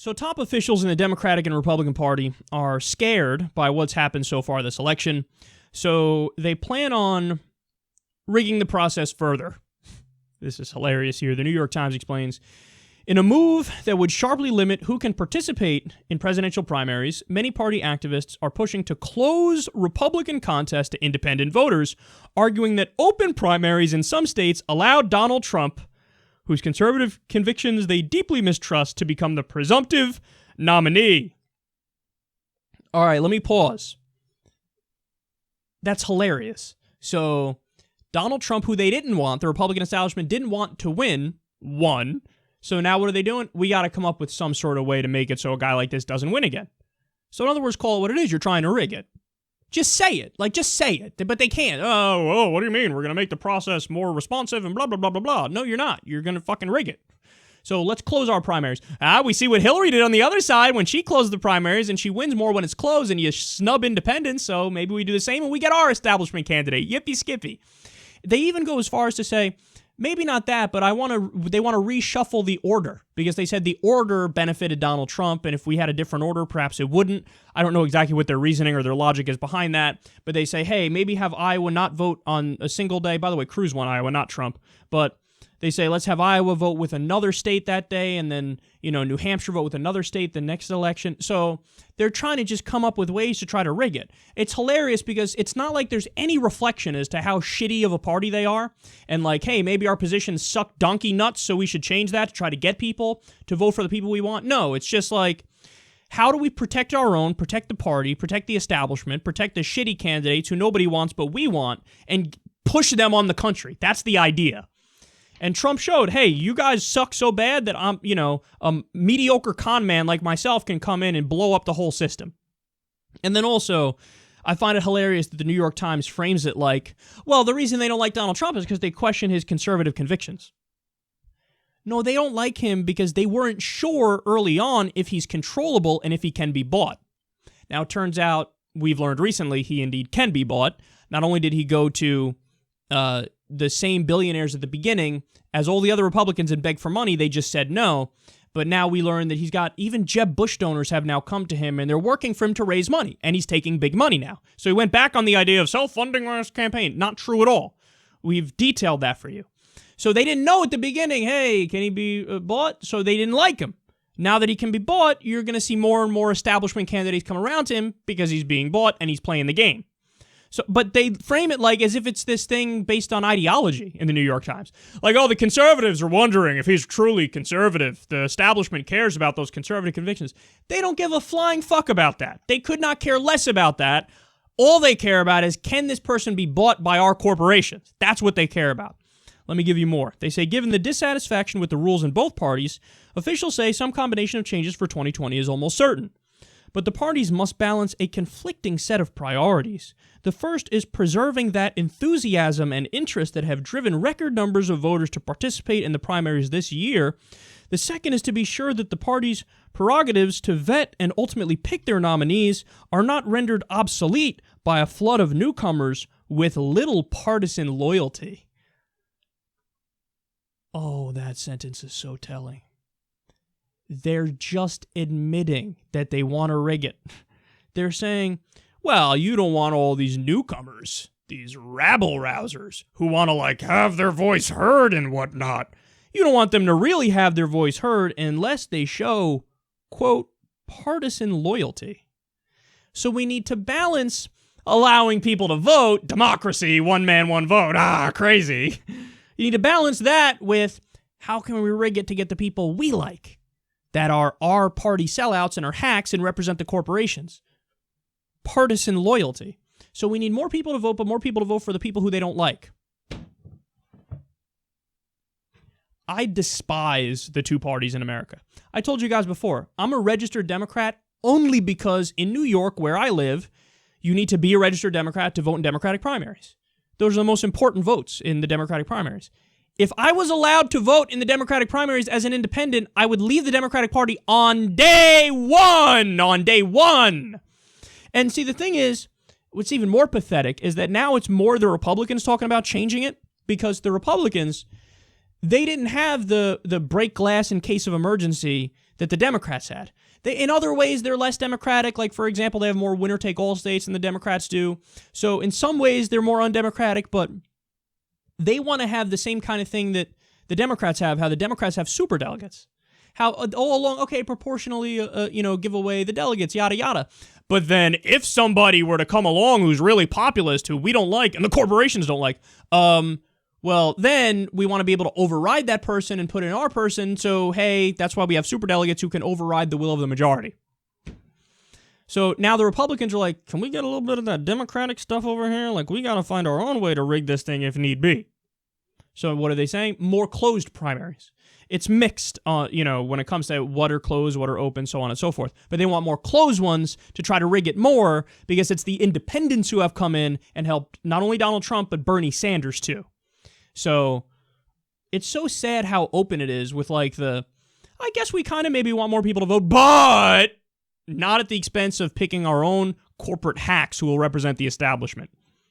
So top officials in the Democratic and Republican Party are scared by what's happened so far this election, so they plan on rigging the process further. This is hilarious here. The New York Times explains, in a move that would sharply limit who can participate in presidential primaries, many party activists are pushing to close Republican contests to independent voters, arguing that open primaries in some states allowed Donald Trump, whose conservative convictions they deeply mistrust, to become the presumptive nominee. All right, let me pause. That's hilarious. So, Donald Trump, who they didn't want, the Republican establishment didn't want to win, won. So now what are they doing? We got to come up with some sort of way to make it so a guy like this doesn't win again. So in other words, call it what it is. You're trying to rig it. Just say it. Just say it. But they can't. Oh, what do you mean? We're going to make the process more responsive and blah, blah, blah, blah, blah. No, you're not. You're going to fucking rig it. So let's close our primaries. We see what Hillary did on the other side when she closed the primaries, and she wins more when it's closed, and you snub independents, so maybe we do the same and we get our establishment candidate. Yippee skippy. They even go as far as to say, maybe not that, but they want to reshuffle the order, because they said the order benefited Donald Trump, and if we had a different order, perhaps it wouldn't. I don't know exactly what their reasoning or their logic is behind that, but they say, hey, maybe have Iowa not vote on a single day. By the way, Cruz won Iowa, not Trump, but they say, let's have Iowa vote with another state that day, and then, New Hampshire vote with another state the next election. So they're trying to just come up with ways to try to rig it. It's hilarious because it's not like there's any reflection as to how shitty of a party they are, and like, hey, maybe our positions suck donkey nuts, so we should change that to try to get people to vote for the people we want. No, it's just like, how do we protect our own, protect the party, protect the establishment, protect the shitty candidates who nobody wants but we want, and push them on the country? That's the idea. And Trump showed, hey, you guys suck so bad that I'm, a mediocre con man like myself can come in and blow up the whole system. And then also, I find it hilarious that the New York Times frames it like, well, the reason they don't like Donald Trump is because they question his conservative convictions. No, they don't like him because they weren't sure early on if he's controllable and if he can be bought. Now, it turns out, we've learned recently, he indeed can be bought. Not only did he go to the same billionaires at the beginning as all the other Republicans and beg for money, they just said no. But now we learn that he's got, even Jeb Bush donors have now come to him, and they're working for him to raise money, and he's taking big money now. So he went back on the idea of self-funding last campaign. Not true at all. We've detailed that for you. So they didn't know at the beginning, hey, can he be bought? So they didn't like him. Now that he can be bought, you're going to see more and more establishment candidates come around him because he's being bought and he's playing the game. So, but they frame it like as if it's this thing based on ideology in the New York Times. Like, oh, the conservatives are wondering if he's truly conservative. The establishment cares about those conservative convictions. They don't give a flying fuck about that. They could not care less about that. All they care about is, can this person be bought by our corporations? That's what they care about. Let me give you more. They say, given the dissatisfaction with the rules in both parties, officials say some combination of changes for 2020 is almost certain. But the parties must balance a conflicting set of priorities. The first is preserving that enthusiasm and interest that have driven record numbers of voters to participate in the primaries this year. The second is to be sure that the party's prerogatives to vet and ultimately pick their nominees are not rendered obsolete by a flood of newcomers with little partisan loyalty. Oh, that sentence is so telling. They're just admitting that they want to rig it. They're saying, well, you don't want all these newcomers, these rabble-rousers who want to, have their voice heard and whatnot. You don't want them to really have their voice heard unless they show, quote, partisan loyalty. So we need to balance allowing people to vote, democracy, one man, one vote, crazy. You need to balance that with how can we rig it to get the people we like, that are our party sellouts and are hacks and represent the corporations. Partisan loyalty. So we need more people to vote, but more people to vote for the people who they don't like. I despise the two parties in America. I told you guys before, I'm a registered Democrat only because in New York, where I live, you need to be a registered Democrat to vote in Democratic primaries. Those are the most important votes in the Democratic primaries. If I was allowed to vote in the Democratic primaries as an independent, I would leave the Democratic Party on day one. On day one. And see, the thing is, what's even more pathetic is that now it's more the Republicans talking about changing it, because the Republicans, they didn't have the break glass in case of emergency that the Democrats had. In other ways, they're less democratic. Like, for example, they have more winner-take-all states than the Democrats do. So in some ways, they're more undemocratic, but they want to have the same kind of thing that the Democrats have, how the Democrats have superdelegates. How all along, okay, proportionally, give away the delegates, yada, yada. But then if somebody were to come along who's really populist, who we don't like, and the corporations don't like, well, then we want to be able to override that person and put in our person. So, hey, that's why we have superdelegates who can override the will of the majority. So now the Republicans are like, can we get a little bit of that Democratic stuff over here? Like, we got to find our own way to rig this thing if need be. So what are they saying? More closed primaries. It's mixed, when it comes to what are closed, what are open, so on and so forth. But they want more closed ones to try to rig it more because it's the independents who have come in and helped not only Donald Trump, but Bernie Sanders too. So it's so sad how open it is with I guess we kind of maybe want more people to vote, but not at the expense of picking our own corporate hacks who will represent the establishment.